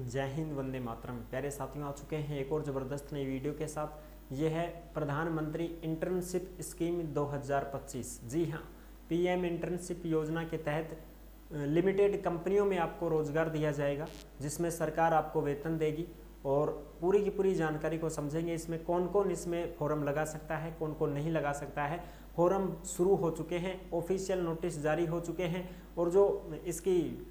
जय हिंद, वंदे मातरम। प्यारे साथियों, आ चुके हैं एक और ज़बरदस्त नई वीडियो के साथ। ये है प्रधानमंत्री इंटर्नशिप स्कीम 2025। जी हाँ, पीएम इंटर्नशिप योजना के तहत लिमिटेड कंपनियों में आपको रोजगार दिया जाएगा, जिसमें सरकार आपको वेतन देगी। और पूरी की पूरी जानकारी को समझेंगे। इसमें कौन कौन इसमें फॉर्म लगा सकता है, कौन कौन नहीं लगा सकता है। फॉर्म शुरू हो चुके हैं, ऑफिशियल नोटिस जारी हो चुके हैं, और जो इसकी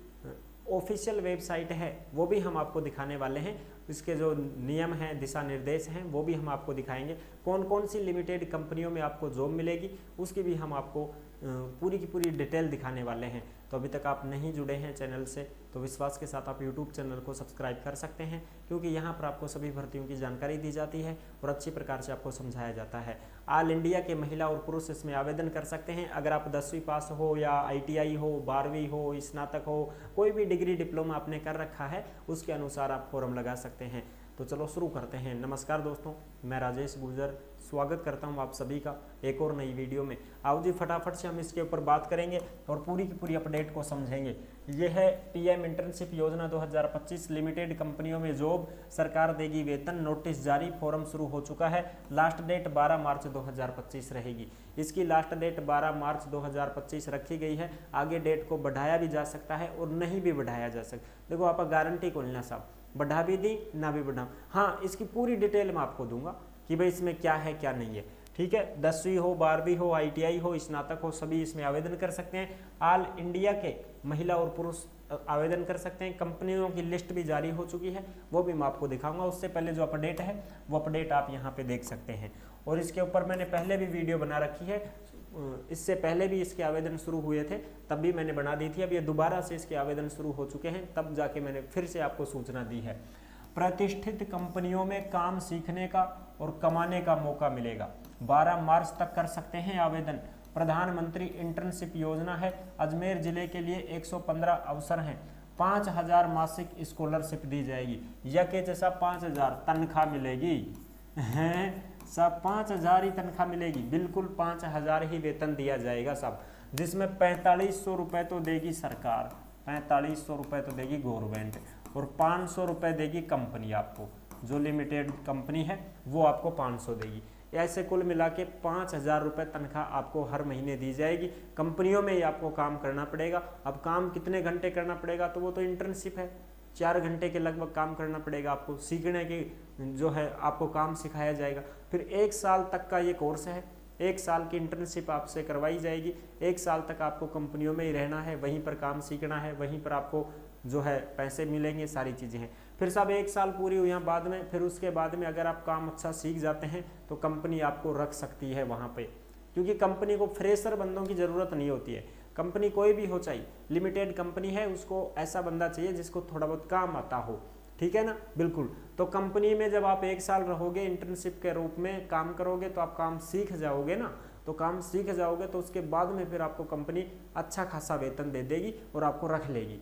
ऑफिशियल वेबसाइट है वो भी हम आपको दिखाने वाले हैं। इसके जो नियम हैं, दिशा निर्देश हैं, वो भी हम आपको दिखाएंगे। कौन कौन सी लिमिटेड कंपनियों में आपको जॉब मिलेगी उसकी भी हम आपको पूरी की पूरी डिटेल दिखाने वाले हैं। तो अभी तक आप नहीं जुड़े हैं चैनल से तो विश्वास के साथ आप यूट्यूब चैनल को सब्सक्राइब कर सकते हैं, क्योंकि यहाँ पर आपको सभी भर्तियों की जानकारी दी जाती है और अच्छी प्रकार से आपको समझाया जाता है। ऑल इंडिया के महिला और पुरुष इसमें आवेदन कर सकते हैं। अगर आप 10वीं पास हो या ITI हो, 12वीं हो, स्नातक हो, कोई भी डिग्री डिप्लोमा आपने कर रखा है उसके अनुसार आप फॉर्म लगा सकते हैं। तो चलो शुरू करते हैं। नमस्कार दोस्तों, मैं राजेश गुर्जर स्वागत करता हूं आप सभी का एक और नई वीडियो में। आओ जी, फटाफट से हम इसके ऊपर बात करेंगे और पूरी की पूरी अपडेट को समझेंगे। ये है पीएम इंटर्नशिप योजना 2025। लिमिटेड कंपनियों में जॉब, सरकार देगी वेतन, नोटिस जारी, फॉर्म शुरू हो चुका है। लास्ट डेट 12 मार्च 2025 रहेगी। इसकी लास्ट डेट 12 मार्च 2025 रखी गई है। आगे डेट को बढ़ाया भी जा सकता है और नहीं भी बढ़ाया जा सकता। देखो, आप गारंटी को लेना साहब, बढ़ा भी दी ना भी बढ़ा। हाँ, इसकी पूरी डिटेल मैं आपको दूंगा कि भाई इसमें क्या है क्या नहीं है। ठीक है, 10वीं हो, 12वीं हो, ITI हो, स्नातक हो, सभी इसमें आवेदन कर सकते हैं। ऑल इंडिया के महिला और पुरुष आवेदन कर सकते हैं। कंपनियों की लिस्ट भी जारी हो चुकी है, वो भी मैं आपको दिखाऊंगा। उससे पहले जो अपडेट है वो अपडेट आप यहाँ पे देख सकते हैं। और इसके ऊपर मैंने पहले भी वीडियो बना रखी है, इससे पहले भी इसके आवेदन शुरू हुए थे तब भी मैंने बना दी थी। अब ये दोबारा से इसके आवेदन शुरू हो चुके हैं, तब जाके मैंने फिर से आपको सूचना दी है। प्रतिष्ठित कंपनियों में काम सीखने का और कमाने का मौका मिलेगा। 12 मार्च तक कर सकते हैं आवेदन। प्रधानमंत्री इंटर्नशिप योजना है। अजमेर जिले के लिए 115 अवसर हैं। 5000 मासिक स्कॉलरशिप दी जाएगी। या के जैसा 5000 तनख्वाह मिलेगी हैं सब, 5000 ही तनख्वाह मिलेगी। बिल्कुल 5000 ही वेतन दिया जाएगा सब, जिसमें 4500 रुपये तो देगी सरकार, 4500 रुपये तो देगी गवर्नमेंट, और 500 रुपये देगी कंपनी आपको। जो लिमिटेड कंपनी है वो आपको 500 देगी। ऐसे कुल मिला के 5000 रुपये तनख्वाह आपको हर महीने दी जाएगी। कंपनियों में ही आपको काम करना पड़ेगा। अब काम कितने घंटे करना पड़ेगा, तो वो तो इंटर्नशिप है, 4 घंटे के लगभग काम करना पड़ेगा आपको। सीखने की जो है आपको काम सिखाया जाएगा। फिर 1 साल तक का ये कोर्स है। 1 साल की इंटर्नशिप आपसे करवाई जाएगी। 1 साल तक आपको कंपनियों में ही रहना है, वहीं पर काम सीखना है, वहीं पर आपको जो है पैसे मिलेंगे, सारी चीज़ें हैं। फिर सब 1 साल पूरी हुई यहाँ बाद में, फिर उसके बाद में अगर आप काम अच्छा सीख जाते हैं तो कंपनी आपको रख सकती है वहाँ पे, क्योंकि कंपनी को फ्रेशर बंदों की ज़रूरत नहीं होती है। कंपनी कोई भी हो, चाहिए लिमिटेड कंपनी है, उसको ऐसा बंदा चाहिए जिसको थोड़ा बहुत काम आता हो। ठीक है ना, बिल्कुल। तो कंपनी में जब आप 1 साल रहोगे, इंटर्नशिप के रूप में काम करोगे, तो आप काम सीख जाओगे ना। तो काम सीख जाओगे तो उसके बाद में फिर आपको कंपनी अच्छा खासा वेतन दे देगी और आपको रख लेगी।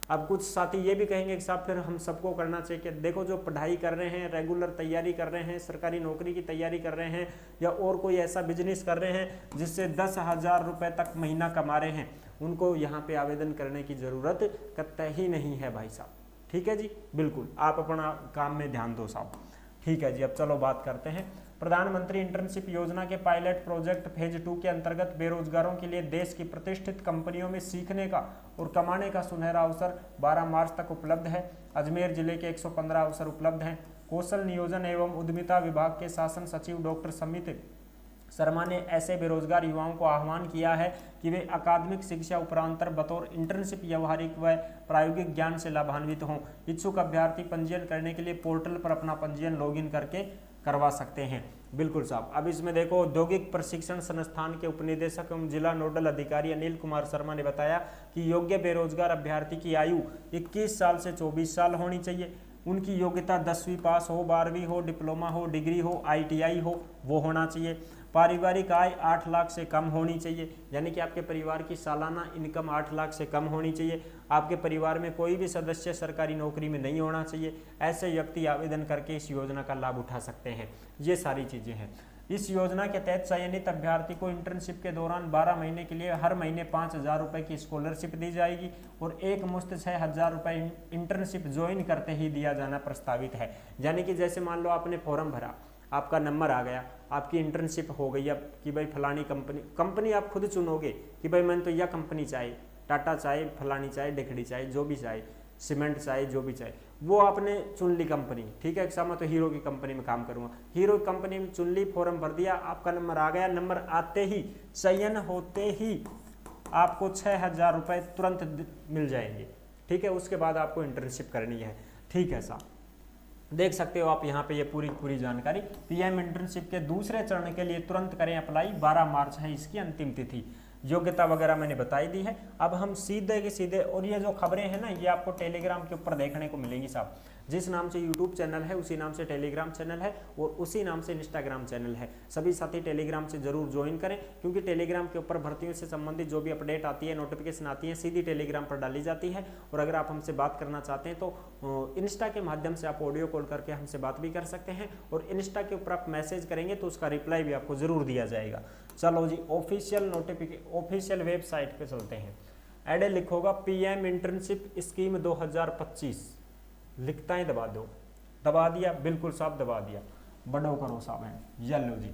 अब कुछ साथी ये भी कहेंगे कि साहब फिर हम सबको करना चाहिए कि देखो, जो पढ़ाई कर रहे हैं, रेगुलर तैयारी कर रहे हैं, सरकारी नौकरी की तैयारी कर रहे हैं, या और कोई ऐसा बिजनेस कर रहे हैं जिससे 10,000 रुपये तक महीना कमा रहे हैं, उनको यहाँ पे आवेदन करने की ज़रूरत कतई ही नहीं है भाई साहब। ठीक है जी, बिल्कुल, आप अपना काम में ध्यान दो साहब। ठीक है जी, अब चलो बात करते हैं। प्रधानमंत्री इंटर्नशिप योजना के पायलट प्रोजेक्ट फेज 2 के अंतर्गत बेरोजगारों के लिए देश की प्रतिष्ठित कंपनियों में सीखने का और कमाने का सुनहरा अवसर 12 मार्च तक उपलब्ध है। अजमेर जिले के 115 अवसर उपलब्ध हैं। कौशल नियोजन एवं उद्यमिता विभाग के शासन सचिव डॉक्टर समित शर्मा ने ऐसे बेरोजगार युवाओं को आह्वान किया है कि वे अकादमिक शिक्षा उपरांतर बतौर इंटर्नशिप व्यवहारिक व प्रायोगिक ज्ञान से लाभान्वित हों। इच्छुक अभ्यर्थी पंजीयन करने के लिए पोर्टल पर अपना पंजीयन लॉगिन करके करवा सकते हैं। बिल्कुल साहब। अब इसमें देखो, औद्योगिक प्रशिक्षण संस्थान के उपनिदेशक एवं जिला नोडल अधिकारी अनिल कुमार शर्मा ने बताया कि योग्य बेरोजगार अभ्यर्थी की आयु 21 साल से 24 साल होनी चाहिए। उनकी योग्यता 10वीं पास हो, 12वीं हो, डिप्लोमा हो, डिग्री हो, ITI हो, वो होना चाहिए। पारिवारिक आय 8 लाख से कम होनी चाहिए, यानी कि आपके परिवार की सालाना इनकम 8 लाख से कम होनी चाहिए। आपके परिवार में कोई भी सदस्य सरकारी नौकरी में नहीं होना चाहिए। ऐसे व्यक्ति आवेदन करके इस योजना का लाभ उठा सकते हैं। ये सारी चीज़ें हैं। इस योजना के तहत चयनित अभ्यर्थी को इंटर्नशिप के दौरान 12 महीने के लिए हर महीने 5,000 रुपये की स्कॉलरशिप दी जाएगी और एक मुश्त 6,000 रुपये इंटर्नशिप ज्वाइन करते ही दिया जाना प्रस्तावित है। यानी कि जैसे मान लो आपने फॉर्म भरा, आपका नंबर आ गया, आपकी इंटर्नशिप हो गई अब कि भाई फलानी कंपनी आप खुद चुनोगे कि भाई मैंने तो यह कंपनी चाहिए, टाटा चाहे, फलानी चाहे, डेखड़ी चाहे, जो भी चाहे, सीमेंट चाहे, जो भी चाहे, वो आपने चुन ली कंपनी। ठीक है, मैं तो हीरो की कंपनी में काम करूंगा, हीरो की कंपनी में चुन ली, फॉर्म भर दिया, आपका नंबर आ गया। नंबर आते ही, चयन होते ही आपको 6,000 रुपये तुरंत मिल जाएंगे। ठीक है, उसके बाद आपको इंटर्नशिप करनी है। ठीक है साहब, देख सकते हो आप यहाँ पे ये पूरी जानकारी। पीएम इंटर्नशिप के दूसरे चरण के लिए तुरंत करें अप्लाई, 12 मार्च है इसकी अंतिम तिथि। योग्यता वगैरह मैंने बताई दी है। अब हम सीधे के सीधे, और ये जो खबरें हैं ना, ये आपको टेलीग्राम के ऊपर देखने को मिलेंगी साहब। जिस नाम से यूट्यूब चैनल है उसी नाम से टेलीग्राम चैनल है और उसी नाम से इंस्टाग्राम चैनल है। सभी साथी टेलीग्राम से जरूर ज्वाइन करें, क्योंकि टेलीग्राम के ऊपर भर्तियों से संबंधित जो भी अपडेट आती है, नोटिफिकेशन आती है, सीधी टेलीग्राम पर डाली जाती है। और अगर आप हमसे बात करना चाहते हैं तो इंस्टा के माध्यम से आप ऑडियो कॉल करके हमसे बात भी कर सकते हैं, और इंस्टा के ऊपर आप मैसेज करेंगे तो उसका रिप्लाई भी आपको जरूर दिया जाएगा। चलो जी, ऑफिशियल वेबसाइट पे चलते हैं। एड लिखोगा पीएम इंटर्नशिप स्कीम 2025, लिखता ही दबा दो, दबा दिया, बिल्कुल साहब दबा दिया, बड़ो करो साहब है, येलो जी।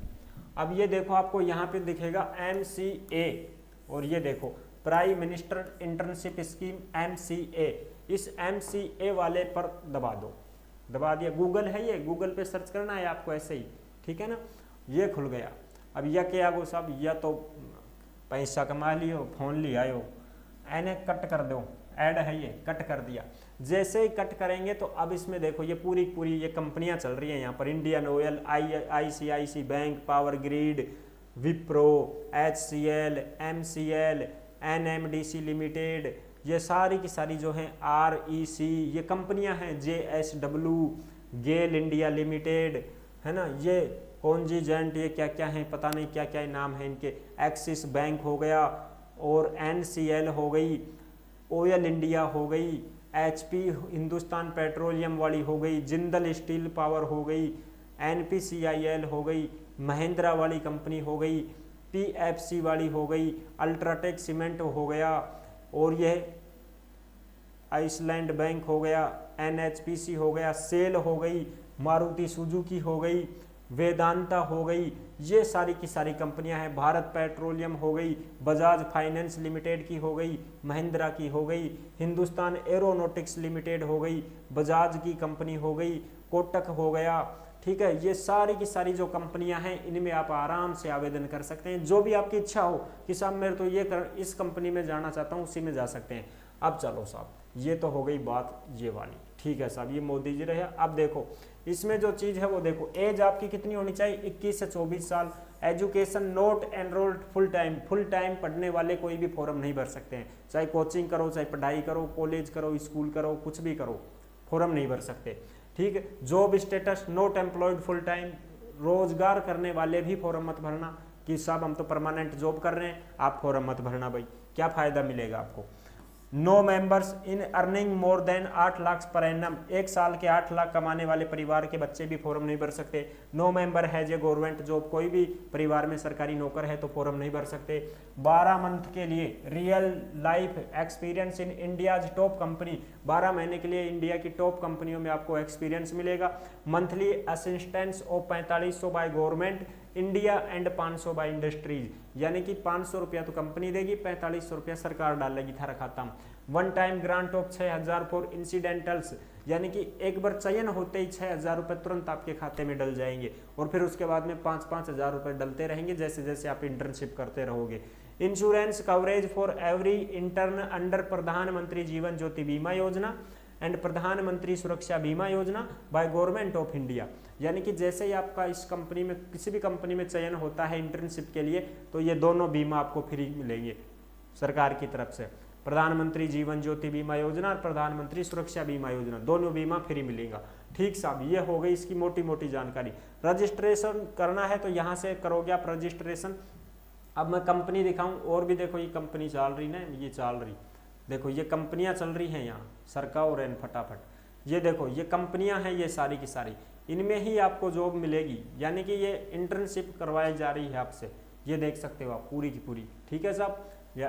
अब ये देखो आपको यहाँ पे दिखेगा MCA, और ये देखो prime minister internship scheme MCA, इस MCA वाले पर दबा दो, दबा दिया। गूगल है ये, गूगल पे सर्च करना है आपको ऐसे ही, ठीक है ना, ये खुल गया। अब यह क्या गो साहब, या तो पैसा कमा लियो, फोन ले आयो, एने कट कर दो, ऐड है ये, कट कर दिया। जैसे ही कट करेंगे तो अब इसमें देखो ये पूरी ये कंपनियां चल रही हैं यहाँ पर, Indian oil, ICICI bank, power grid, Wipro, HCL, MCL, NMDC limited, ये सारी की सारी जो हैं REC, ये कंपनियां हैं, JSW, गेल इंडिया लिमिटेड, है ना, ये कॉन्जीजेंट, ये क्या क्या हैं पता नहीं क्या क्या नाम है इनके, एक्सिस बैंक हो गया, और NCL हो गई, ऑयल इंडिया हो गई, HP हिंदुस्तान पेट्रोलियम वाली हो गई, जिंदल स्टील पावर हो गई, NPCIL हो गई, महिंद्रा वाली कंपनी हो गई, PFC वाली हो गई, अल्ट्राटेक सीमेंट हो गया, और यह आइसलैंड बैंक हो गया, NHPC हो गया, सेल हो गई, मारुति सुजुकी हो गई, वेदांता हो गई, ये सारी की सारी कंपनियां हैं। भारत पेट्रोलियम हो गई, बजाज फाइनेंस लिमिटेड की हो गई, महिंद्रा की हो गई, हिंदुस्तान एरोनॉटिक्स लिमिटेड हो गई, बजाज की कंपनी हो गई, कोटक हो गया। ठीक है, ये सारी की सारी जो कंपनियां हैं इनमें आप आराम से आवेदन कर सकते हैं, जो भी आपकी इच्छा हो कि साहब मेरे तो इस कंपनी में जाना चाहता हूँ, उसी में जा सकते हैं। अब चलो साहब, ये तो हो गई बात ये वाली, ठीक है साहब, ये मोदी जी रहे। अब देखो इसमें जो चीज़ है वो देखो, एज आपकी कितनी होनी चाहिए, 21 से 24 साल। Education not enrolled full time पढ़ने वाले कोई भी फॉर्म नहीं भर सकते हैं, चाहे कोचिंग करो, चाहे पढ़ाई करो, कॉलेज करो, स्कूल करो, कुछ भी करो, फॉर्म नहीं भर सकते। ठीक है, job status not employed full time, रोजगार करने वाले भी फॉर्म मत भरना कि साहब हम तो परमानेंट जॉब कर रहे हैं, आप फॉर्म मत भरना भाई, क्या फायदा मिलेगा आपको। No members in earning more than 8 lakh per annum, एक साल के 8 लाख कमाने वाले परिवार के बच्चे भी फॉर्म नहीं भर सकते। No member has a government job, कोई भी परिवार में सरकारी नौकर है तो फॉर्म नहीं भर सकते। 12 मंथ के लिए real life experience in India's top company, 12 महीने के लिए इंडिया की टॉप कंपनियों में आपको एक्सपीरियंस मिलेगा। Monthly assistance of 4500 by government India and 500 by industries, यानी कि 500 रुपया तो कंपनी देगी, 4500 रुपया सरकार डालेगी थारा खाता में। One time grant of 6000 for incidentals, यानी कि एक बार चयन होते ही 6000 रुपये तुरंत आपके खाते में डल जाएंगे, और फिर उसके बाद में 5-5 हजार रुपये डलते रहेंगे जैसे जैसे आप इंटर्नशिप करते रहोगे। Insurance coverage for every intern under प्रधानमंत्री जीवन ज्योति बीमा योजना एंड प्रधानमंत्री सुरक्षा बीमा योजना बाय गवर्नमेंट ऑफ इंडिया, यानी कि जैसे ही आपका इस कंपनी में किसी भी कंपनी में चयन होता है इंटर्नशिप के लिए, तो ये दोनों बीमा आपको फ्री मिलेंगे सरकार की तरफ से। प्रधानमंत्री जीवन ज्योति बीमा योजना और प्रधानमंत्री सुरक्षा बीमा योजना, दोनों बीमा फ्री मिलेगा। ठीक साहब, ये हो गई इसकी मोटी मोटी जानकारी। रजिस्ट्रेशन करना है तो यहाँ से करोगे आप रजिस्ट्रेशन। अब मैं कंपनी दिखाऊं, और भी देखो ये कंपनी चल रही ना, ये चल रही, देखो ये कंपनियां चल रही हैं यहाँ, सरका और एन फटाफट, ये देखो ये कंपनियां हैं, ये सारी की सारी इनमें ही आपको जॉब मिलेगी, यानी कि ये इंटर्नशिप करवाई जा रही है आपसे, ये देख सकते हो आप पूरी की पूरी, ठीक है साहब। या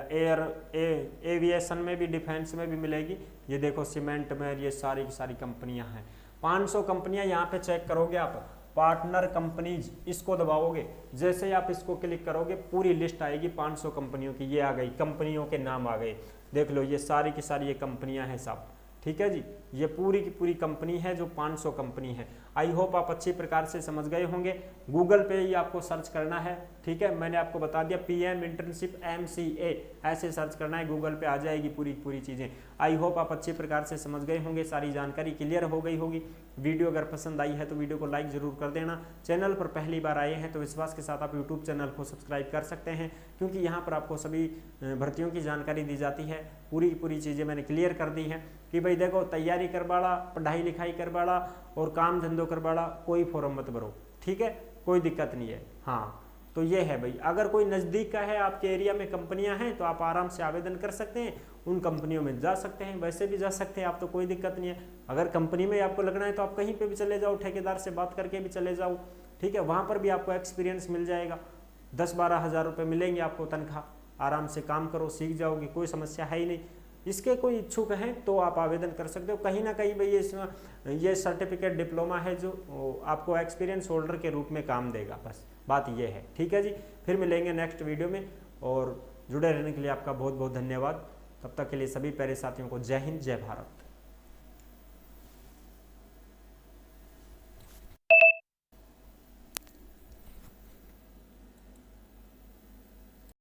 एविएशन में भी, डिफेंस में भी मिलेगी। ये देखो सीमेंट में, ये सारी की सारी कंपनियां हैं। 500 कंपनियां यहाँ पे चेक करोगे आप, पार्टनर कंपनीज, इसको दबाओगे, जैसे ही आप इसको क्लिक करोगे पूरी लिस्ट आएगी 500 कंपनियों की। ये आ गई, कंपनियों के नाम आ गए, देख लो ये सारी की सारी ये कंपनियां हैं साहब, ठीक है जी। ये पूरी की पूरी कंपनी है जो 500 कंपनी है। आई होप आप अच्छी प्रकार से समझ गए होंगे। गूगल पे ही आपको सर्च करना है, ठीक है, मैंने आपको बता दिया PM इंटर्नशिप MCA, ऐसे सर्च करना है, गूगल पे आ जाएगी पूरी पूरी चीज़ें। आई होप आप अच्छी प्रकार से समझ गए होंगे, सारी जानकारी क्लियर हो गई होगी। वीडियो अगर पसंद आई है तो वीडियो को लाइक ज़रूर कर देना। चैनल पर पहली बार आए हैं तो विश्वास के साथ आप यूट्यूब चैनल को सब्सक्राइब कर सकते हैं, क्योंकि यहाँ पर आपको सभी भर्तियों की जानकारी दी जाती है। पूरी की पूरी चीज़ें मैंने क्लियर कर दी हैं कि भाई देखो, तैयारी कर बाड़ा, पढ़ाई लिखाई कर बाड़ा और काम धंधो कर बाड़ा, कोई फॉर्म मत भरो, ठीक है, कोई दिक्कत नहीं है। हाँ, तो ये है भाई, अगर कोई नज़दीक का है, आपके एरिया में कंपनियां हैं तो आप आराम से आवेदन कर सकते हैं, उन कंपनियों में जा सकते हैं, वैसे भी जा सकते हैं आप, तो कोई दिक्कत नहीं है। अगर कंपनी में आपको लगना है तो आप कहीं पे भी चले जाओ, ठेकेदार से बात करके भी चले जाओ, ठीक है, वहाँ पर भी आपको एक्सपीरियंस मिल जाएगा। 10-12 हज़ार रुपये मिलेंगे आपको तनख्वाह, आराम से काम करो, सीख जाओगे, कोई समस्या है ही नहीं। इसके कोई इच्छुक हैं तो आप आवेदन कर सकते हो। कहीं ना कहीं भाई ये सर्टिफिकेट डिप्लोमा है जो आपको एक्सपीरियंस होल्डर के रूप में काम देगा, बस बात ये है, ठीक है जी। फिर मिलेंगे नेक्स्ट वीडियो में, और जुड़े रहने के लिए आपका बहुत बहुत धन्यवाद। तब तक के लिए सभी प्यारे साथियों को जय हिंद, जय भारत।